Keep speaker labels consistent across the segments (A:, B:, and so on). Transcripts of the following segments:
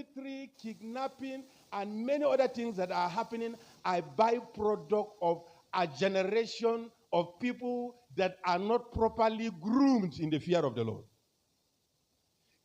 A: banditry, kidnapping, and many other things that are happening are byproduct of a generation of people that are not properly groomed in the fear of the Lord.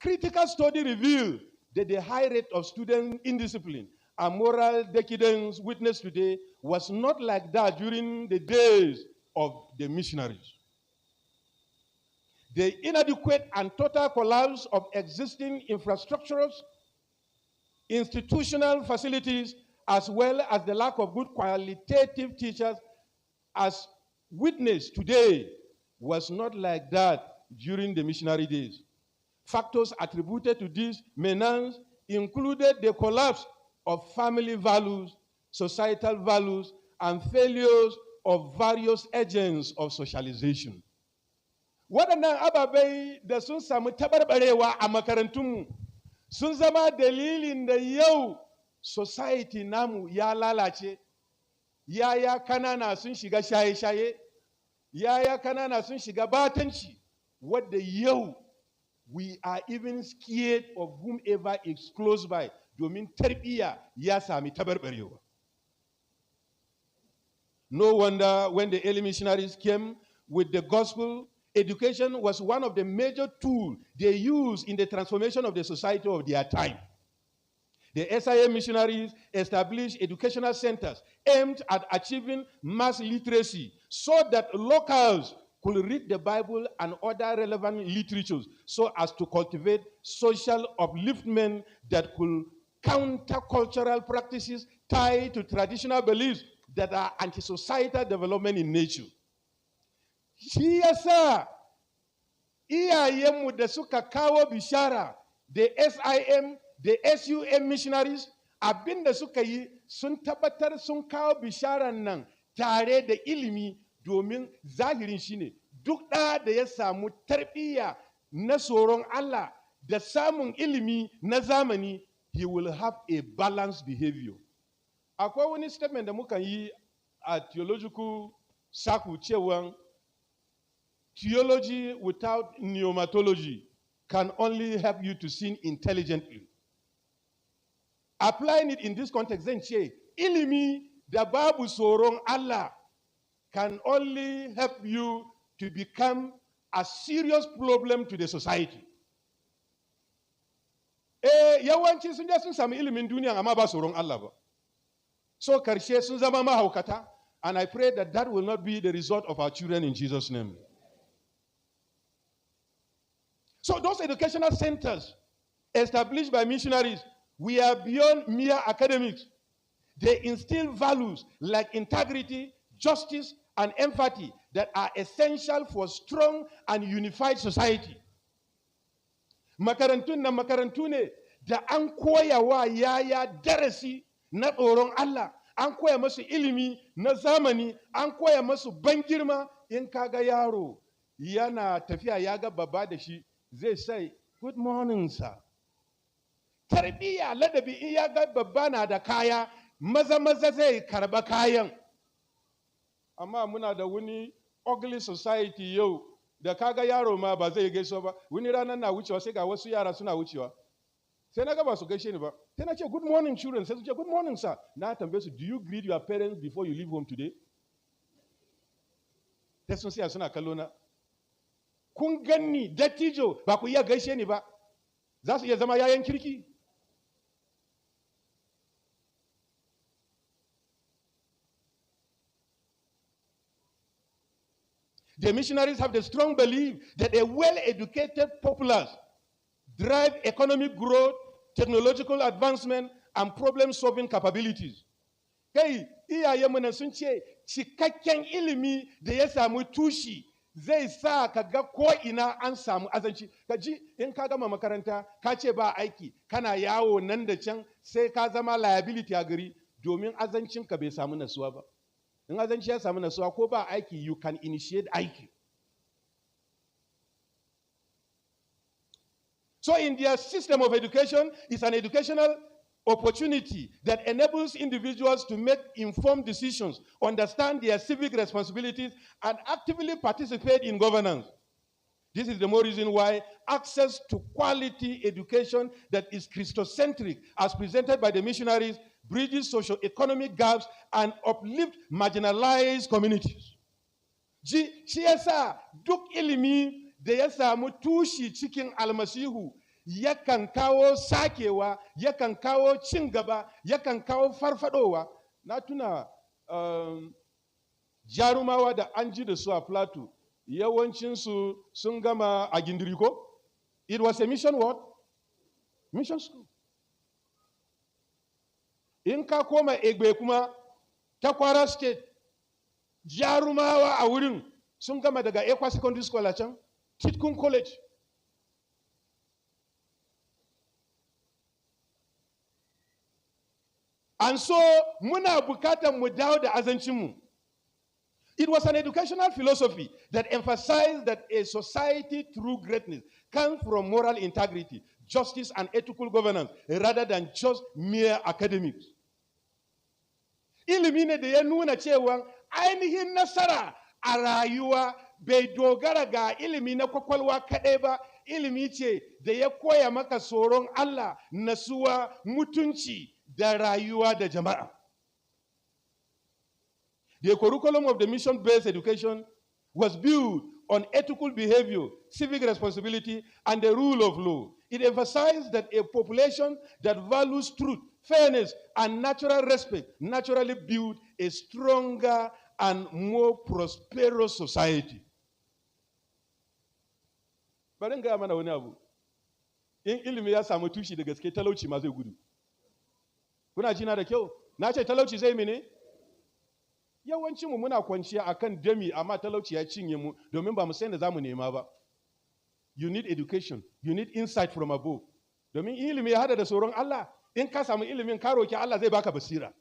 A: Critical study revealed that the high rate of student indiscipline and moral decadence witnessed today was not like that during the days of the missionaries. The inadequate and total collapse of existing infrastructures, institutional facilities, as well as the lack of good qualitative teachers as witnessed today was not like that during the missionary days. Factors attributed to this menace included the collapse of family values, societal values, and failures of various agents of socialization. Waɗannan ababai da sun samu tabarbarewa a makarantunmu sun zama dalilin da yau society namu ya lalace. Yaya kanana sun shiga shaye-shaye, yaya kanana sun shiga batanci, wadda yau we are even scared of whomever is close by domin tarbiyya ya sami tabarbarewa. No wonder when the early missionaries came with the gospel, education was one of the major tools they used in the transformation of the society of their time. The SIA missionaries established educational centers aimed at achieving mass literacy so that locals could read the Bible and other relevant literatures so as to cultivate social upliftment that could counter cultural practices tied to traditional beliefs that are anti-societal development in nature. Shi yasa iyayenmu da suka kawo bishara, the SIM, the SUM missionaries, abinda suka yi sun tabbatar sun kawo bisharan nan tare da ilimi domin zahirin shine duk da ya samu tarbiyya na tsoron Allah da samun ilimi na zamani, he will have a balanced behavior. Akwai wani statement da muka yi a theological circle cewa theology without pneumatology can only help you to sin intelligently. Applying it in this context, then say, ilimi da babu tsoron Allah can only help you to become a serious problem to the society. Yawanci sun je sun samu ilimin duniya amma ba tsoron Allah ba. So karshe sun zama mahaukata, and I pray that that will not be the result of our children in Jesus' name. So those educational centers established by missionaries, we are beyond mere academics. They instill values like integrity, justice, and empathy that are essential for strong and unified society. Makarantun na makarantu ne da an koya wa yaya darasi na tsoron Allah, an koya masu ilimi na zamani, an koya masu ban girma. In kaga yaro yana tafiya ya ga babba da shi, zai say, "Good morning, sir." Tarbiyya ladabi in ya ga babba na da kaya, maza zai karba kayan. Amma muna da wani ugly society yau da kaga yaro ma ba zai gaisuwa ba. Wani ranar na wucewa sai ga wasu yara suna wucewa. Sai na ga ba su gaishe ni ba. Sai na ce, "Good morning, children." Sai su ce, "Good morning, sir." Na tambaye su, "Do you greet your parents before you leave home today?" Sai sun siya suna kallo na. Kun ganni dattijo ba ku iya gaishe ni ba. Za su iya zama yayan kirki? The missionaries have the strong belief that a well-educated populace drive economic growth, technological advancement, and problem-solving capabilities. Kai iyayenmu na sun ce cikakken ilimi da ya samu tushi zai sa ka ga ko ina an samu azanci. Ka ji in ka gama makaranta ka ce ba aiki, kana yawo nan da can sai ka zama liability a gari domin azancinka bai samu nasuwa ba. In azanci ya samu nasuwa ko ba aiki, you can initiate aiki. So in their system of education, it's an educational opportunity that enables individuals to make informed decisions, understand their civic responsibilities, and actively participate in governance. This is the more reason why access to quality education that is Christocentric, as presented by the missionaries, bridges socio-economic gaps and uplift marginalized communities. Shi yasa duk ilimi da ya samu tushi cikin almasihu yakan kawo sakewa, yakan kawo cin gaba, yakan kawo farfadowa. Na tuna jarumawa da an ji da su a Plateau, yawancinsu sun gama a Gindiriko. It was a mission what? Mission school. In ka koma Egbe kuma ta Kwara State, jarumawa a wurin sun gama daga Ekwa Secondary School a can, Titkun College. And so muna bukatar mu dawo da azancinmu. It was an educational philosophy that emphasized that a society through greatness comes from moral integrity, justice, and ethical governance rather than just mere academics. Ilimi ne da ya nuna cewa ainihin nasara a rayuwa bai dogara ga ilimi na kwakwalwa kaɗai ba, ilimi ce da ya koya maka tsoron Allah, nasuwa, mutunci da rayuwa da jama'a. The curriculum of the mission-based education was built on ethical behavior, civic responsibility, and the rule of law. It emphasized that a population that values truth, fairness, and natural respect naturally build a stronger and more prosperous society. Bari in gaya mana wani abu. In ilimi ya samu tushi da gaske, talauci ma zai gudu. Kuna jina da kyau? Na ce talauci zai mene? Yawancinmu muna kwanciya akan dami, amma talauci ya cinye mu domin ba mu san da za mu nema ba. You need education. You need insight from above. Domin ilimi ya hada da tsoron Allah. In ka samu ilimin ka roki Allah zai baka basira.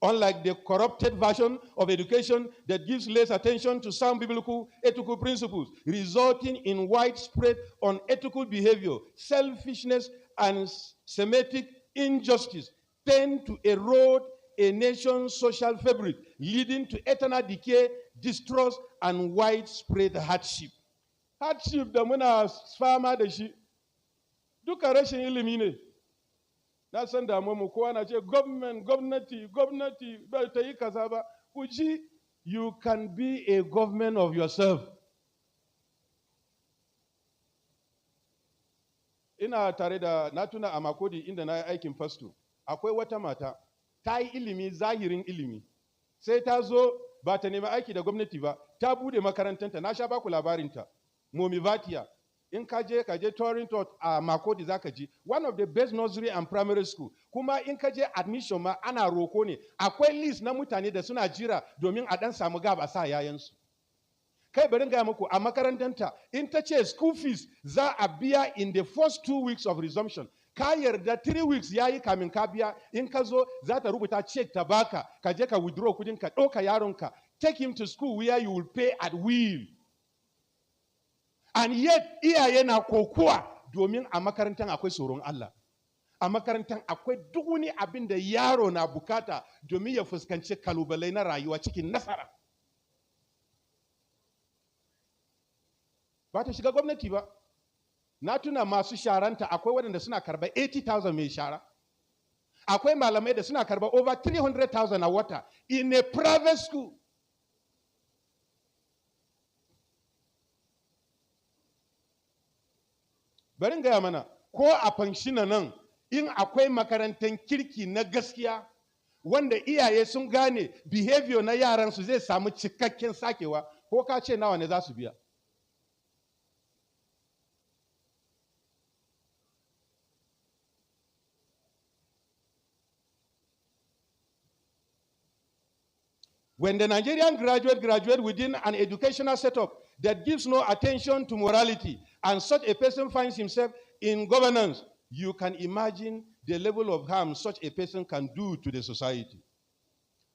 A: Unlike the corrupted version of education that gives less attention to sound biblical ethical principles, resulting in widespread unethical behavior, selfishness, and Semitic injustice, tend to erode a nation's social fabric, leading to eternal decay, distrust, and widespread hardship. Hardship da muna fama da shi, duka rashin ilimi ne. Na san damuwa mu kowa na ce gwamnati ba ta yi kaza ba. Ku ji, you can be a government of yourself. Ina tare da na tuna a Makodi inda na yi aikin fasto. Akwai wata mata, ta yi ilimi, zahirin ilimi. Sai ta zo ba ta nemi aiki da gwamnati ba, ta bude makarantanta, na sha baku labarinta. Momivatiya. In ka je Torrington a Makodi za ka ji, one of the best nursery and primary school. Kuma in ka je admission ma ana roko ne. Akwai list na mutane da suna jira domin a dan samu gaba sa yayansu. Kai bari gaya muku a makarantanta, in ta ce school fees za a biya in the first 2 weeks of resumption. Ka yarda 3 weeks yayi kamin ka biya, in ka zo za ta rubuta check ta baka, ka je ka withdraw kudin ka, ɗauka yaronka, take him to school where you will pay at will. And yet iyaye na kokuwa domin a makarantar akwai tsoron Allah. A makarantar akwai duk wani abin da yaro na bukata domin ya fuskanci kalubalai na rayuwa cikin nasara. Ba ta shiga gwamnati ba. Na tuna masu sharanta akwai waɗanda suna karba 80,000 mai shara. Akwai malamai da suna karba over 300,000 a wata in a private school. Bari in gaya mana, ko a Pankshin nan, in akwai makarantar kirki na gaskiya, wanda iyaye sun gane behavior na yaransu zai samu cikakken sakewa, ko ka ce nawa ne za su biya. When the Nigerian graduate within an educational setup that gives no attention to morality, and such a person finds himself in governance, you can imagine the level of harm such a person can do to the society.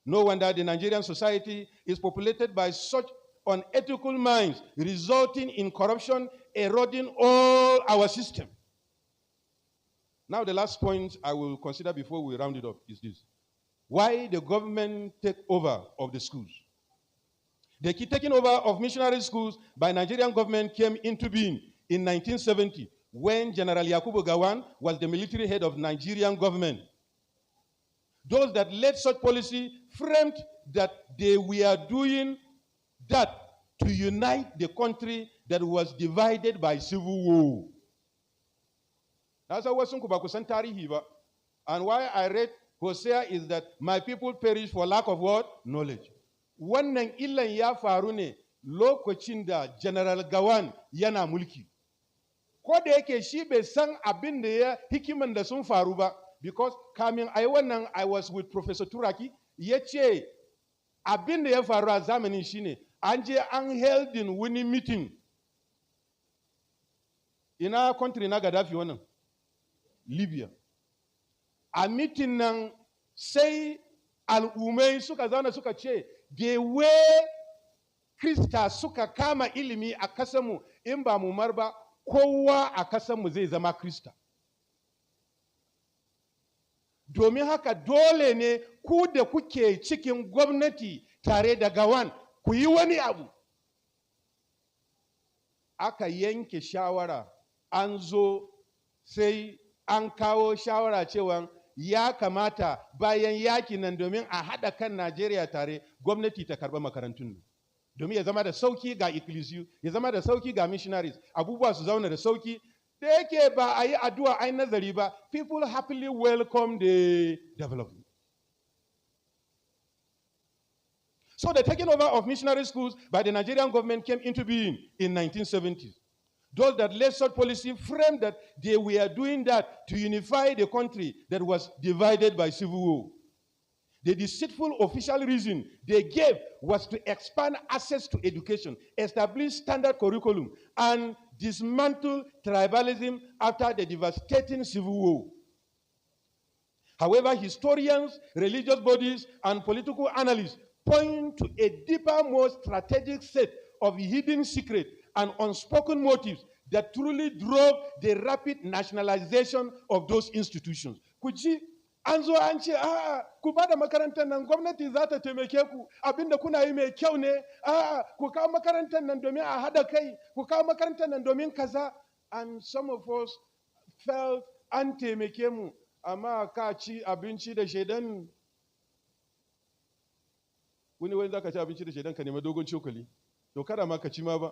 A: No wonder the Nigerian society is populated by such unethical minds, resulting in corruption, eroding all our system. Now, the last point I will consider before we round it up is this. Why the government take over of the schools. The taking over of missionary schools by Nigerian government came into being in 1970 when General Yakubu Gowon was the military head of Nigerian government. Those that led such policy framed that they were doing that to unite the country that was divided by civil war. That's why Kusan tarihi ba. And why I read Hosea is that my people perish for lack of what? Knowledge. Wannan illan ya faru ne lokacin da General Gowon yana mulki. Ko da yake shi bai san abin da ya hikiman da sun faru ba, because kamin ai wannan I was with Professor Turaki, ya ce abin da ya faru a zamanin shine an je an held in wani meeting. Ina country na Gaddafi wannan? Libya. A meeting nan sai al'ummai suka zauna suka ce the way Krista suka kama ilimi a kasanmu in ba mu marba kowa a kasanmu zai zama Krista. Domin haka dole ne ku da kuke cikin gwamnati tare da Gowon ku yi wani abu. Aka yanke shawara, an zo sai an kawo shawara cewa ya kamata bayan yaki nan domin a haɗa kan Najeriya tare gwamnati ta karɓa makarantun. Domin ya zama da sauki ga ecclesiu, ya zama da sauki ga missionaries, abubuwa su zauna da sauki. Da yake ba a yi addu'a ai nazari ba, people happily welcome the development. So the taking over of missionary schools by the Nigerian government came into being in 1970s. Those that led such policy framed that they were doing that to unify the country that was divided by civil war. The deceitful official reason they gave was to expand access to education, establish standard curriculum, and dismantle tribalism after the devastating civil war. However, historians, religious bodies, and political analysts point to a deeper, more strategic set of hidden secrets and unspoken motives that truly drove the rapid nationalization of those institutions. Kuji anzo anche ku bada makarantar nan gwamnati za ta taimake ku abinda kuna yi mai kyau ne ku kawo makarantar nan domin a hada kai ku kawo makarantar nan domin kaza, and some of us felt an taimake mu amma ka ci abinci da shedan. Wani zaka ci abinci da shedan ka nema dogon cokali to kada ma ka ci ma ba.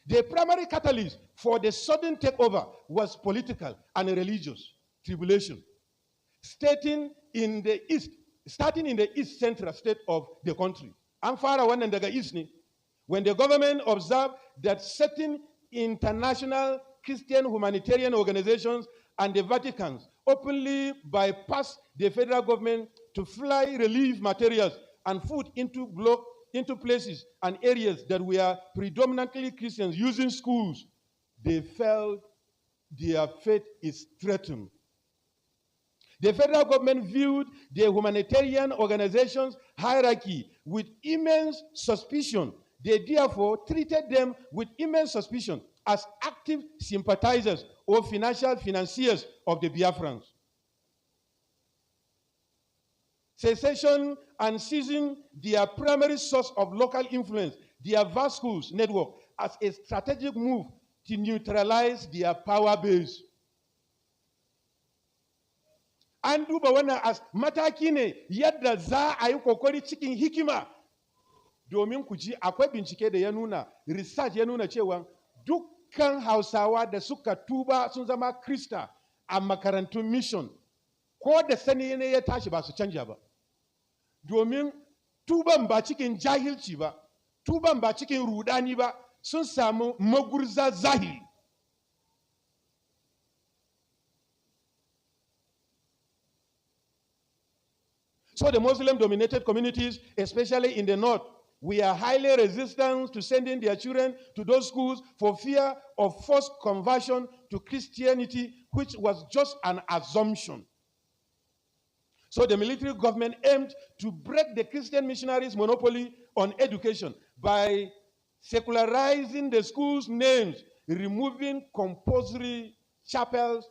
A: The primary catalyst for the sudden takeover was political and religious tribulation, starting in the east central state of the country. An fara wannan daga east ne, when the government observed that certain international Christian humanitarian organizations and the Vatican openly bypassed the federal government to fly relief materials and food into places and areas that were predominantly Christians using schools, they felt their faith is threatened. The federal government viewed the humanitarian organizations' hierarchy with immense suspicion. They therefore treated them with immense suspicion as active sympathizers or financiers of the Biafrans. Secession and seizing their primary source of local influence, their vast schools network, as a strategic move to neutralize their power base. An duba wannan as mataki ne yadda za a yi kokari cikin hikima domin ku ji akwai bincike da ya nuna, research ya nuna cewa dukkan Hausawa da suka tuba sun zama Krista a makarantun mission ko da sani ne ya tashi ba su canja ba. Domin tuban ba cikin jahilci ba, tuban ba cikin rudani ba, sun samu magurza zahiri. So the Muslim-dominated communities, especially in the north, we are highly resistant to sending their children to those schools for fear of forced conversion to Christianity, which was just an assumption. So the military government aimed to break the Christian missionaries' monopoly on education by secularizing the schools' names, removing compulsory chapels,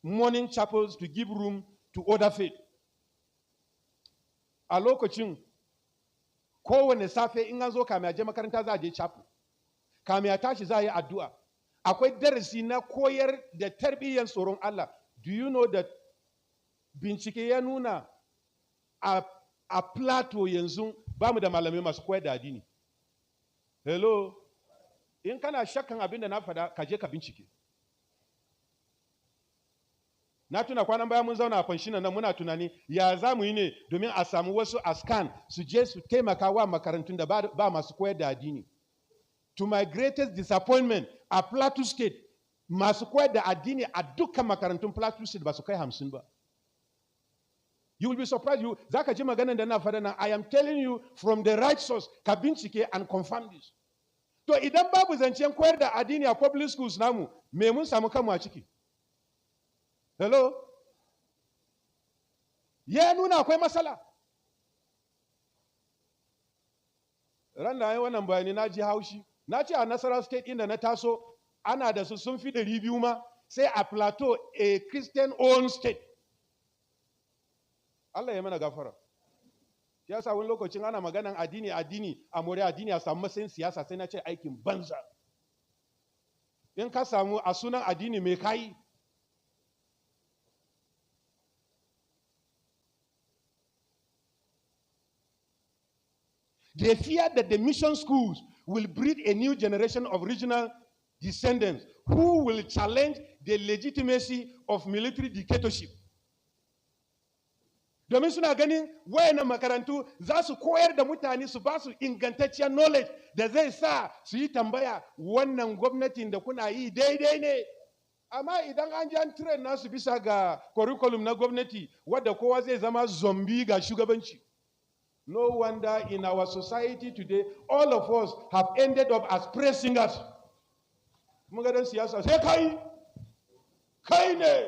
A: morning chapels to give room to other faith. a lokacin kowane safe in an zo kame a je makaranta za a je chapel, kame a tashi za a yi addu'a. Akwai darasi na koyar da tarbiyyar tsoron Allah. Do you know that bincike ya nuna a Plateau yanzu ba mu da malamai masu koyar da addini? Hello? In kana shakkan abin da na faɗa, ka je ka bincike. Na tuna kwanan baya mun zauna a Pankshin nan muna tunani ya za mu yi ne domin a samu wasu askan su je su taimaka wa makarantun da ba masu koyar da addini. To my greatest disappointment, a Plateau State, masu koyar da addini a dukkan makarantun Plateau State ba su kai 50 ba. You will be surprised. Za ka ji maganar da na faɗa nan. I am telling you from the right source, ka bincike and confirm this. To idan babu zancen koyar da addini a public schools namu, me mun samu kanmu a ciki? Hello? Ya nuna akwai matsala. Ran da wannan bayani na ji haushi. Na ce a Nasarawa State inda na taso, ana da su sun fi 200 ma, sai a Plateau, a Christian-owned state. Allah ya mana gafara. Ya sa wani lokacin ana maganan addini a more addini a samu matsayin siyasa, sai na ce aikin banza. In ka samu a sunan addini mai kai. They fear that the mission schools will breed a new generation of regional descendants who will challenge the legitimacy of military dictatorship. Domin suna ganin wayannan makarantu za su koyar da mutane, su ba su ingantacciyar knowledge da zai sa su yi tambaya, wannan gwamnatin da kuna yi daidai ne. Amma idan an ji an train nasu bisa ga curriculum na gwamnati wadda kowa zai zama zombie ga shugabanci. No wonder in our society today, all of us have ended up as praise singers. Mugadan siyasa sai kai ne,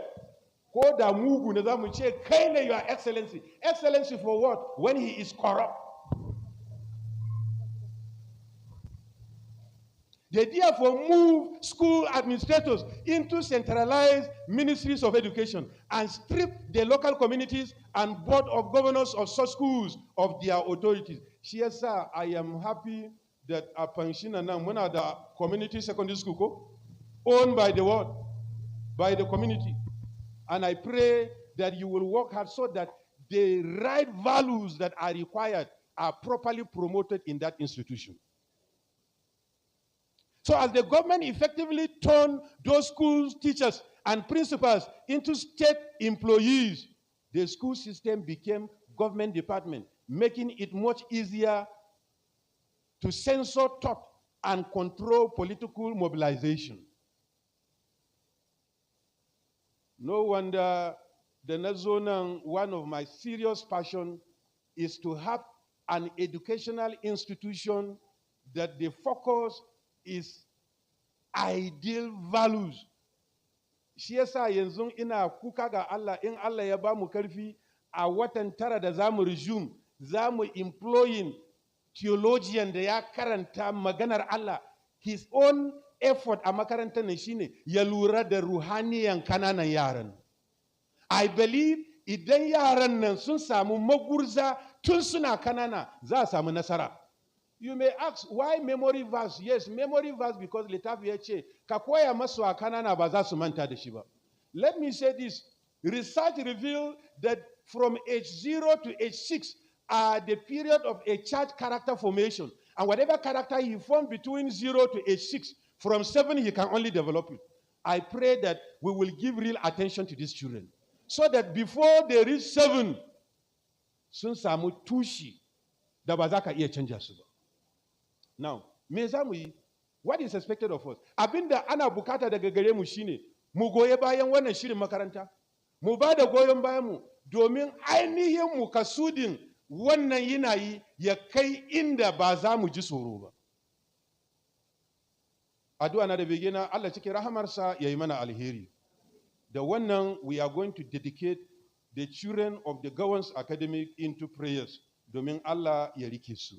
A: ko da mugu ne za mu ce kai ne, your excellency. Excellency for what? When he is corrupt. They therefore move school administrators into centralized ministries of education and strip the local communities and board of governors of such schools of their authorities. Yes, sir, I am happy that a Pankshin now muna da community secondary school owned by the world, by the community. And I pray that you will work hard so that the right values that are required are properly promoted in that institution. So as the government effectively turned those school teachers and principals into state employees, the school system became government department, making it much easier to censor thought and control political mobilization. No wonder the Nazonan, one of my serious passions is to have an educational institution that the focus is ideal values. Shi yasa yanzu ina kuka ga Allah, in Allah ya ba mu karfi a watan tara da zamu resume, zamu employing theologian da ya karanta maganar Allah. His own effort a makarantar ne shine ya lura da ruhaniyan kananan yaran. I believe idan yaran nan sun samu magurza tun suna kanana, za a samu nasara. You may ask, why memory verse? Yes, memory verse because littafi ya ce, ka koya masu a kanana ba za su manta da shi ba. Let me say this. Research revealed that from age 0 to age 6 are the period of a child character formation. And whatever character he formed between 0 to age 6, from 7 he can only develop it. I pray that we will give real attention to these children. So that before they reach 7, sun samu tushi da ba za ka iya canja su ba. Now, me za mu yi? What is expected of us? Abinda ana bukata daga gare mu shine mu goye bayan wannan shirin makaranta. Mu ba da goyon bayan mu domin ainihin mu kasudin wannan yanayi ya kai inda ba za mu ji tsoro ba. Addu'a na da bege na Allah cikin rahamarsa ya yi mana alheri. Da wannan we are going to dedicate the children of the Gowans Academic into prayers domin Allah ya rike su.